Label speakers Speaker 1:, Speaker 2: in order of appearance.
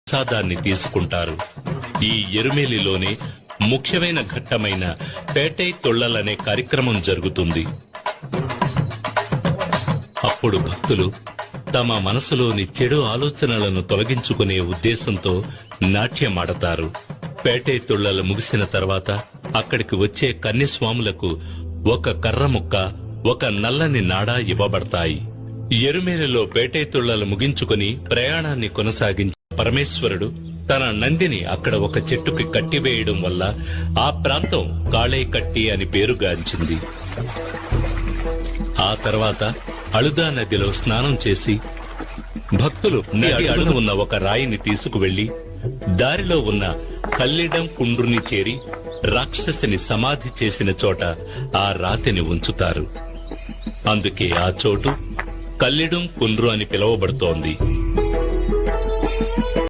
Speaker 1: ప్రసాదాన్ని తీసుకుంటారు. ఈ ఎరుమేలిలోనే ముఖ్యమైన ఘట్టమైన పేటై తొళ్లలనే కార్యక్రమం జరుగుతుంది. అప్పుడు భక్తులు తమ మనసులోని చెడు ఆలోచనలను తొలగించుకునే ఉద్దేశంతో నాట్యమాడతారు. పేటై తొళ్లల ముగిసిన తర్వాత అక్కడికి వచ్చే కన్యస్వాములకు ఒక కర్ర ముక్క, ఒక నల్లని నాడా ఇవ్వబడతాయి. ఎరుమేలిలో పేటై తొళ్లలు ముగించుకుని ప్రయాణాన్ని కొనసాగించి పరమేశ్వరుడు తన నందిని అక్కడ ఒక చెట్టుకి కట్టివేయడం వల్ల ఆ ప్రాంతం కాళేకట్టి అని పేరుగాంచింది. ఆ తర్వాత అళుదా నదిలో స్నానం చేసి భక్తులు నది అడుగున ఉన్న ఒక రాయిని తీసుకువెళ్లి దారిలో ఉన్న కల్లిడం కుండ్రుని చేరి రాక్షసిని సమాధి చేసిన చోట ఆ రాతిని ఉంచుతారు. అందుకే ఆ చోటు కల్లిడం కుండ్రు అని పిలువబడుతోంది.